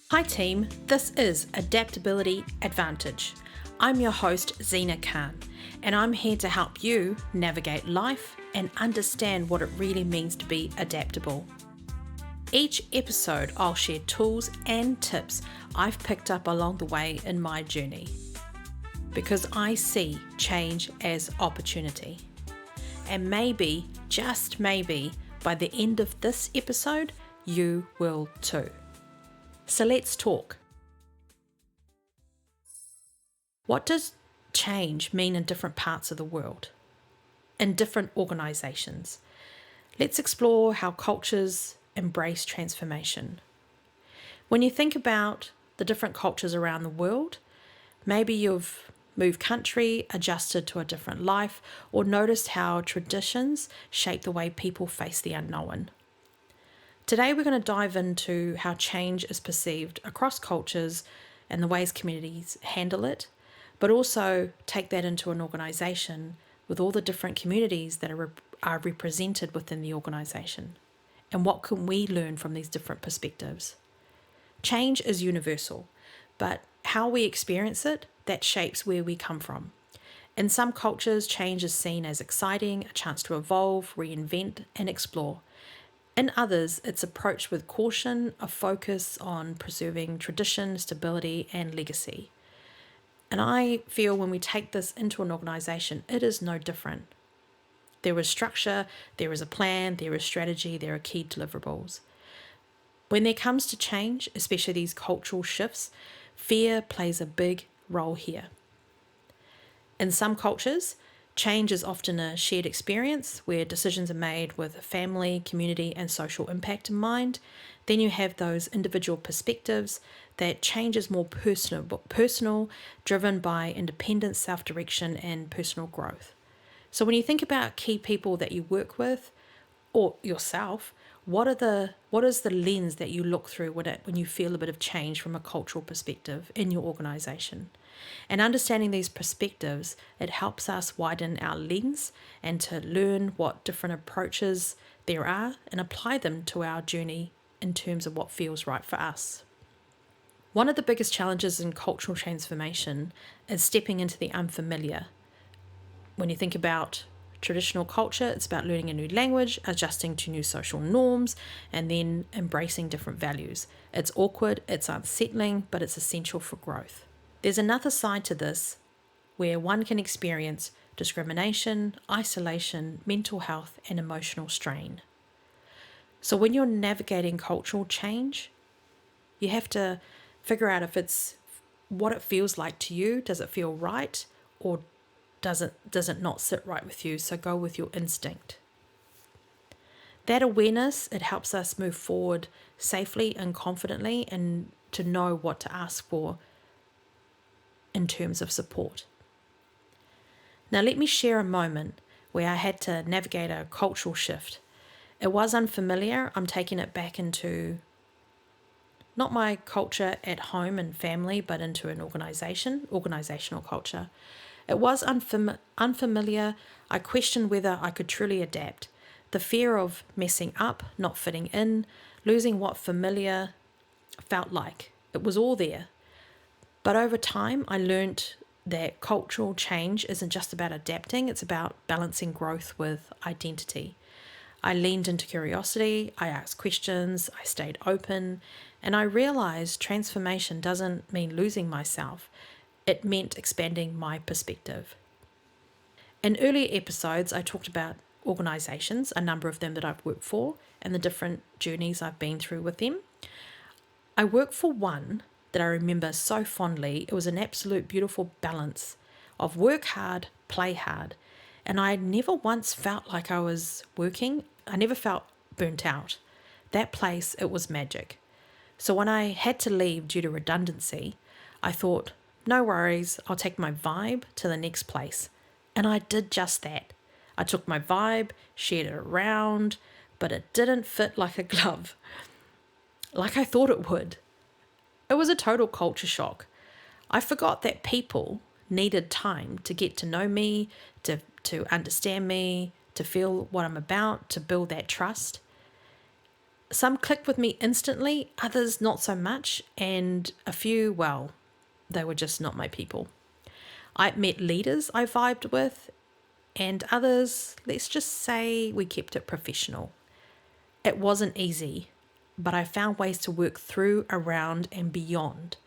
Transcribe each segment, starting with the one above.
Hi team, this is Adaptability Advantage. I'm your host Zeena Khan, and I'm here to help you navigate life and understand what it really means to be adaptable. Each episode I'll share tools and tips I've picked up along the way in my journey, because I see change as opportunity. And maybe, just maybe, by the end of this episode, you will too. So let's talk. What does change mean in different parts of the world, in different organisations? Let's explore how cultures embrace transformation. When you think about the different cultures around the world, maybe you've moved country, adjusted to a different life, or noticed how traditions shape the way people face the unknown. Today we're going to dive into how change is perceived across cultures and the ways communities handle it, but also take that into an organisation with all the different communities that are represented within the organisation. And what can we learn from these different perspectives? Change is universal, but how we experience it, that shapes where we come from. In some cultures, change is seen as exciting, a chance to evolve, reinvent, and explore. In others, it's approached with caution, a focus on preserving tradition, stability, and legacy. And I feel when we take this into an organisation, it is no different. There is structure, there is a plan, there is strategy, there are key deliverables. When there comes to change, especially these cultural shifts, fear plays a big role here. In some cultures, change is often a shared experience where decisions are made with a family, community, and social impact in mind. Then you have those individual perspectives that change is more personal, driven by independence, self-direction, and personal growth. So when you think about key people that you work with or yourself, what is the lens that you look through when you feel a bit of change from a cultural perspective in your organisation? And understanding these perspectives, it helps us widen our lens and to learn what different approaches there are and apply them to our journey in terms of what feels right for us. One of the biggest challenges in cultural transformation is stepping into the unfamiliar. When you think about traditional culture, it's about learning a new language, adjusting to new social norms, and then embracing different values. It's awkward, it's unsettling, but it's essential for growth. There's another side to this where one can experience discrimination, isolation, mental health, and emotional strain. So when you're navigating cultural change, you have to figure out if it's what it feels like to you. Does it feel right, or does it not sit right with you? So go with your instinct. That awareness, it helps us move forward safely and confidently and to know what to ask for in terms of support. Now let me share a moment where I had to navigate a cultural shift. It was unfamiliar. I'm taking it back into not my culture at home and family, but into an organizational culture. It was unfamiliar. I questioned whether I could truly adapt. The fear of messing up, not fitting in, losing what familiar felt like. It was all there. But over time, I learned that cultural change isn't just about adapting, it's about balancing growth with identity. I leaned into curiosity, I asked questions, I stayed open, and I realized transformation doesn't mean losing myself. It meant expanding my perspective. In earlier episodes, I talked about organisations, a number of them that I've worked for, and the different journeys I've been through with them. I worked for one that I remember so fondly. It was an absolute beautiful balance of work hard, play hard. And I never once felt like I was working. I never felt burnt out. That place, it was magic. So when I had to leave due to redundancy, I thought, no worries, I'll take my vibe to the next place. And I did just that. I took my vibe, shared it around, but it didn't fit like a glove, like I thought it would. It was a total culture shock. I forgot that people needed time to get to know me, to understand me, to feel what I'm about, to build that trust. Some clicked with me instantly, others not so much, and a few, well, they were just not my people. I met leaders I vibed with, and others, let's just say we kept it professional. It wasn't easy, but I found ways to work through, around, and beyond.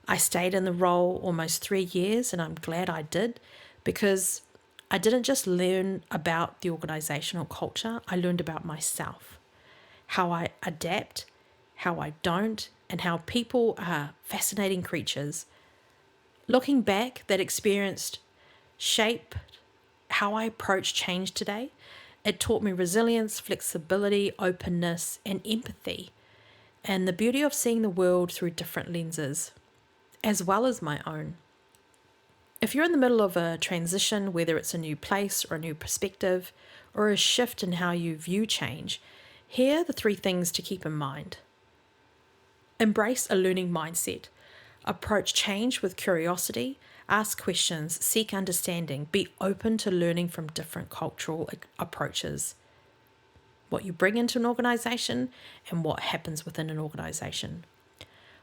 I stayed in the role almost 3 years, and I'm glad I did, because I didn't just learn about the organizational culture, I learned about myself, how I adapt, how I don't, and how people are fascinating creatures. Looking back, that experience shaped how I approach change today. It taught me resilience, flexibility, openness, and empathy, and the beauty of seeing the world through different lenses, as well as my own. If you're in the middle of a transition, whether it's a new place or a new perspective, or a shift in how you view change, here are the 3 things to keep in mind. Embrace a learning mindset. Approach change with curiosity. Ask questions. Seek understanding. Be open to learning from different cultural approaches. What you bring into an organization and what happens within an organization.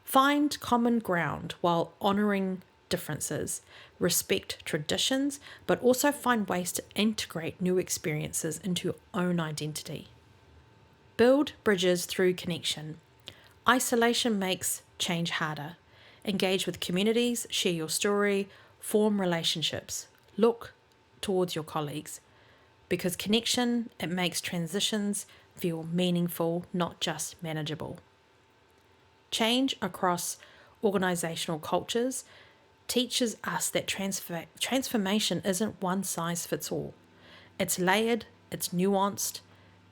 Find common ground while honoring differences. Respect traditions, but also find ways to integrate new experiences into your own identity. Build bridges through connection. Isolation makes change harder. Engage with communities, share your story, form relationships. Look towards your colleagues, because connection, it makes transitions feel meaningful, not just manageable. Change across organizational cultures teaches us that transformation isn't one size fits all. It's layered, it's nuanced,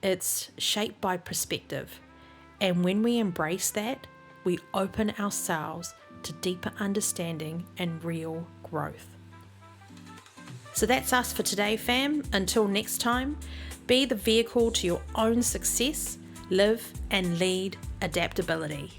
it's shaped by perspective. And when we embrace that, we open ourselves to deeper understanding and real growth. So that's us for today, fam. Until next time, be the vehicle to your own success. Live and lead adaptability.